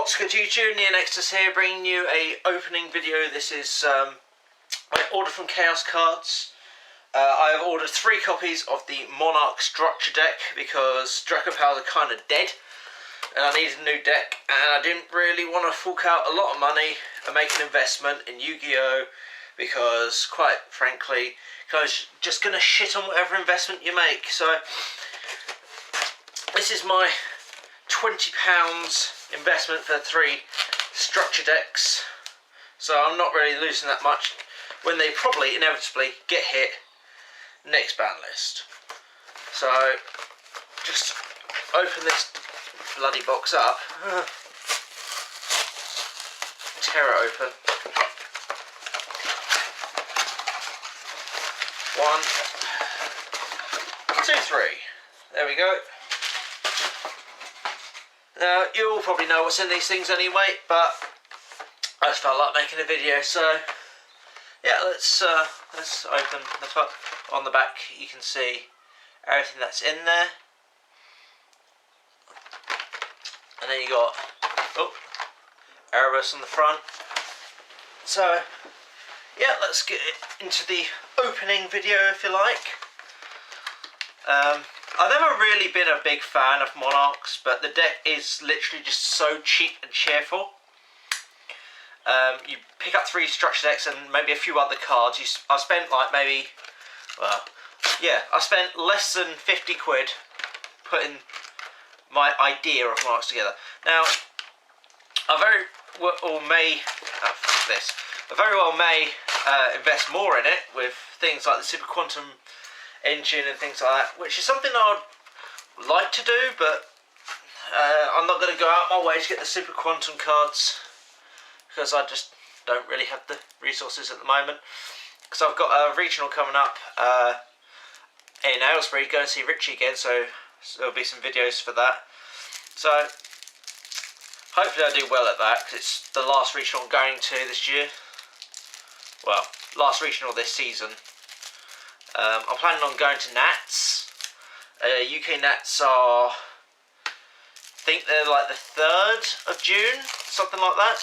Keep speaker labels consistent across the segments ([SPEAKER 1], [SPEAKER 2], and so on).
[SPEAKER 1] What's good YouTube, NeoNexudus here, bringing you a opening video. This is my order from Chaos Cards. I have ordered 3 copies of the Monarch structure deck because Draco Powers are kind of dead and I needed a new deck, and I didn't really want to fork out a lot of money and make an investment in Yu-Gi-Oh! Because quite frankly, I was just going to shit on whatever investment you make. So this is my £20 investment for 3 structure decks, so I'm not really losing that much when they probably inevitably get hit next ban list. So just open this bloody box up, tear it open. 1, 2, 3. There we go. Now, you all probably know what's in these things anyway, but I just felt like making a video, so yeah, let's open the top. On the back you can see everything that's in there, and then you got Erebus on the front. So yeah, let's get into the opening video if you like. I've never really been a big fan of Monarchs, but the deck is literally just so cheap and cheerful. You pick up 3 structure decks and maybe a few other cards. I spent like maybe, well, yeah, I spent less than 50 quid putting my idea of Monarchs together. Now, I very well may invest more in it with things like the Super Quantum engine and things like that, which is something I would like to do, but I'm not going to go out my way to get the Super Quantum cards because I just don't really have the resources at the moment, because I've got a regional coming up in Aylesbury, go and see Richie again, so there'll be some videos for that. So hopefully I do well at that, because it's the last regional I'm going to this year. Well, last regional this season. I'm planning on going to Nats. UK Nats are, I think they're like the 3rd of June, something like that.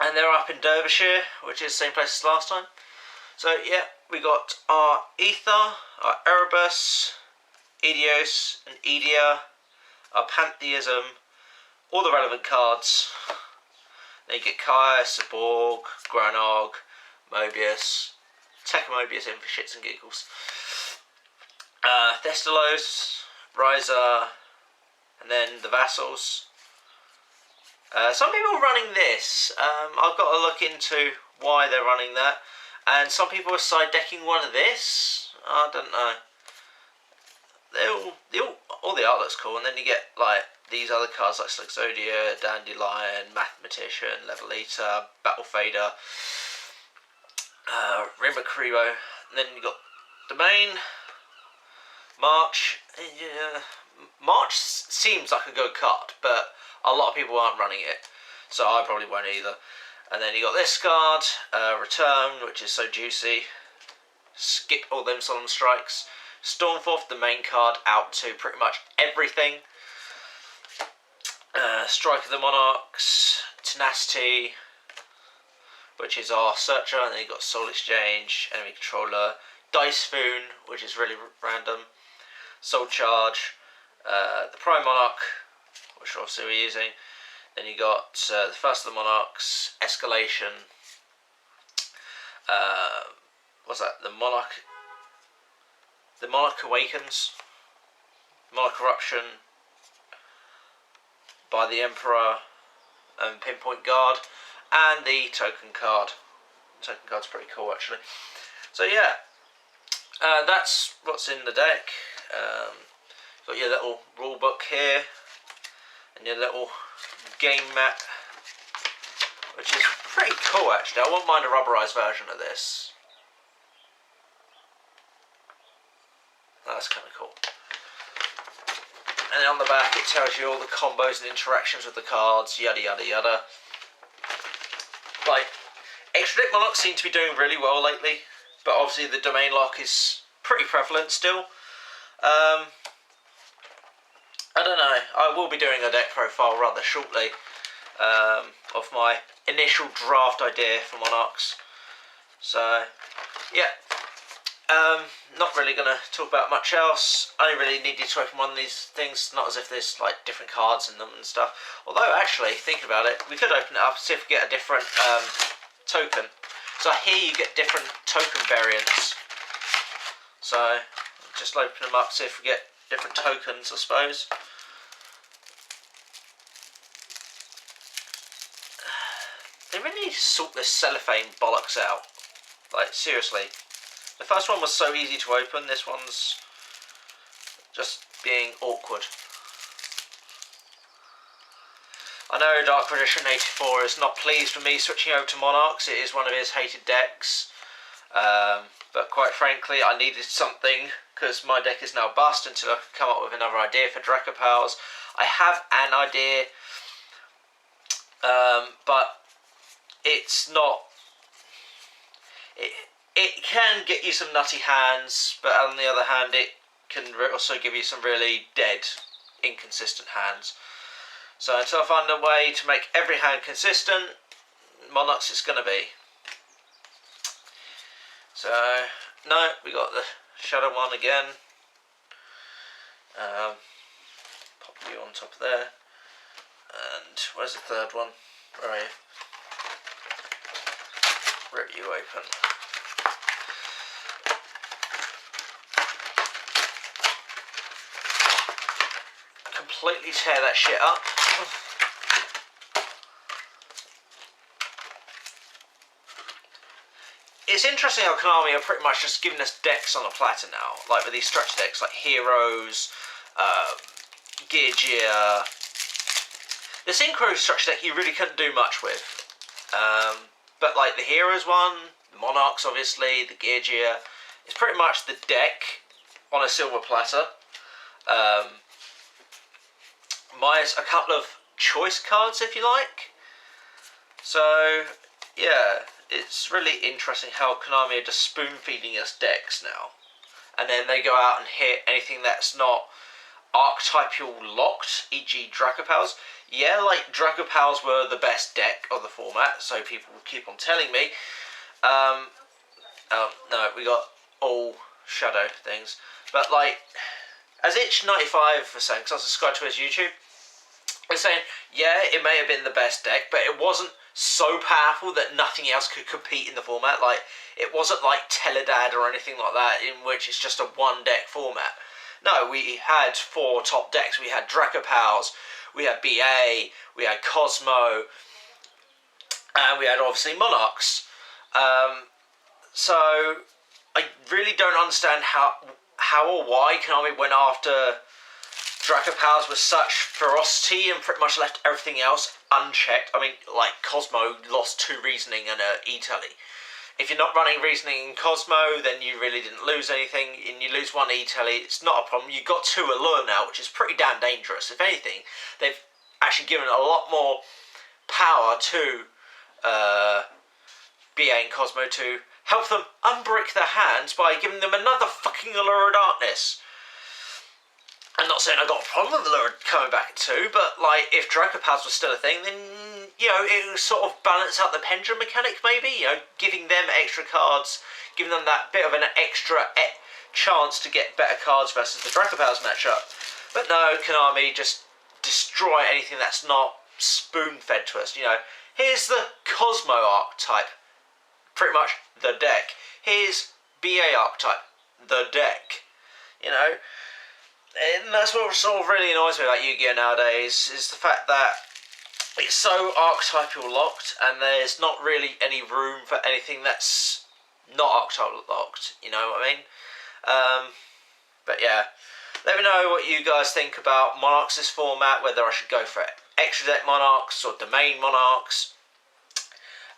[SPEAKER 1] And they're up in Derbyshire, which is the same place as last time. So yeah, we got our Ether, our Erebus, Edios and Edia, our Pantheism, all the relevant cards. Then you get Kai, Saborg, Granog, Mobius, Tekka Mobius in for shits and giggles, Thestalos, Ryza, and then the Vassals. Some people are running this. I've got to look into why they're running that, and some people are side decking one of this. I don't know. All the art looks cool, and then you get like these other cards like Sluxodia, Dandelion, Mathematician, Level Eater, Battle Fader, Rimba Karibo, and then you got Domain, March. March seems like a good card, but a lot of people aren't running it, so I probably won't either. And then you got this card, Return, which is so juicy. Skip all them Solemn Strikes. Stormforth, the main card, out to pretty much everything. Strike of the Monarchs, Tenacity, which is our Searcher, and then you got Soul Exchange, Enemy Controller, Dice Foon, which is really random, Soul Charge, the Prime Monarch, which obviously we're using. Then you got the first of the Monarchs, Escalation, what's that, the Monarch Awakens, Monarch Corruption, by the Emperor, and Pinpoint Guard, and the token card. The token card's pretty cool actually. So yeah, that's what's in the deck. Got your little rule book here, and your little game map, which is pretty cool actually. I wouldn't mind a rubberized version of this. That's kind of cool. And then on the back it tells you all the combos and interactions with the cards, yada yada yada. Like, extra deck Monarchs seem to be doing really well lately, but obviously the domain lock is pretty prevalent still. I don't know. I will be doing a deck profile rather shortly of my initial draft idea for Monarchs. So, yeah. Not really going to talk about much else. I only really needed to open one of these things, not as if there's like different cards in them and stuff. Although, actually, thinking about it, we could open it up and see if we get a different token. So here you get different token variants. So, just open them up, see if we get different tokens, I suppose. They really need to sort this cellophane bollocks out. Like, seriously. The first one was so easy to open, this one's just being awkward. I know Dark Magician 84 is not pleased with me switching over to Monarchs. It is one of his hated decks. But quite frankly, I needed something, because my deck is now bust until I can come up with another idea for Dracopals. I have an idea, but it's not... It can get you some nutty hands, but on the other hand, it can also give you some really dead, inconsistent hands. So until I find a way to make every hand consistent, Monarchs it's going to be. So, no, we got the Shadow one again. Pop you on top of there. And where's the third one? Where are you? Rip you open. Completely tear that shit up. It's interesting how Konami are pretty much just giving us decks on a platter now, like with these structure decks, like Heroes, Gear Gear. The Synchro structure deck you really couldn't do much with, but like the Heroes one, the Monarchs obviously, the Gear Gear, it's pretty much the deck on a silver platter. Minus a couple of choice cards, if you like. So, yeah, it's really interesting how Konami are just spoon-feeding us decks now. And then they go out and hit anything that's not archetypal locked, e.g. Dracopals. Yeah, like, Dracopals were the best deck of the format, so people would keep on telling me. No, we got all shadow things. But, like, as Itch95 was saying, because I was subscribed to his YouTube, was saying, yeah, it may have been the best deck, but it wasn't so powerful that nothing else could compete in the format. Like, it wasn't like Teledad or anything like that, in which it's just a one-deck format. No, we had 4 top decks. We had Dracopals, we had BA, we had Cosmo, and we had, obviously, Monarchs. So, I really don't understand how or why Konami went after Dracopals with such ferocity and pretty much left everything else unchecked. I mean, like, Cosmo lost 2 Reasoning and a E-Tele. If you're not running Reasoning in Cosmo, then you really didn't lose anything, and you lose 1 E-Tele, it's not a problem. You've got 2 Allure now, which is pretty damn dangerous. If anything, they've actually given a lot more power to BA and Cosmo to help them unbrick their hands by giving them another fucking Allure of Darkness. I'm not saying I got a problem with Allure coming back too, but like, if Dracopals was still a thing, then, you know, it would sort of balance out the pendulum mechanic maybe, you know, giving them extra cards, giving them that bit of an extra chance to get better cards versus the Dracopals matchup. But no, Konami just destroy anything that's not spoon-fed to us, you know. Here's the Cosmo archetype, pretty much the deck. Here's BA archetype, the deck, you know. And that's what sort of really annoys me about Yu-Gi-Oh! Nowadays, is the fact that it's so archetypal locked, and there's not really any room for anything that's not archetypal locked, you know what I mean? But yeah, let me know what you guys think about Monarchs this format, whether I should go for extra deck Monarchs or domain Monarchs.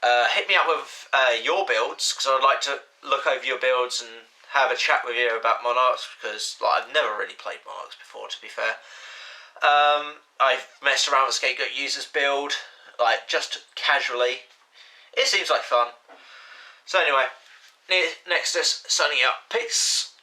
[SPEAKER 1] Hit me up with your builds, because I would like to look over your builds and have a chat with you about Monarchs, because like, I've never really played Monarchs before, to be fair. I've messed around with Scapegoat Users build, like, just casually. It seems like fun. So anyway, NeoNexudus signing out. Peace!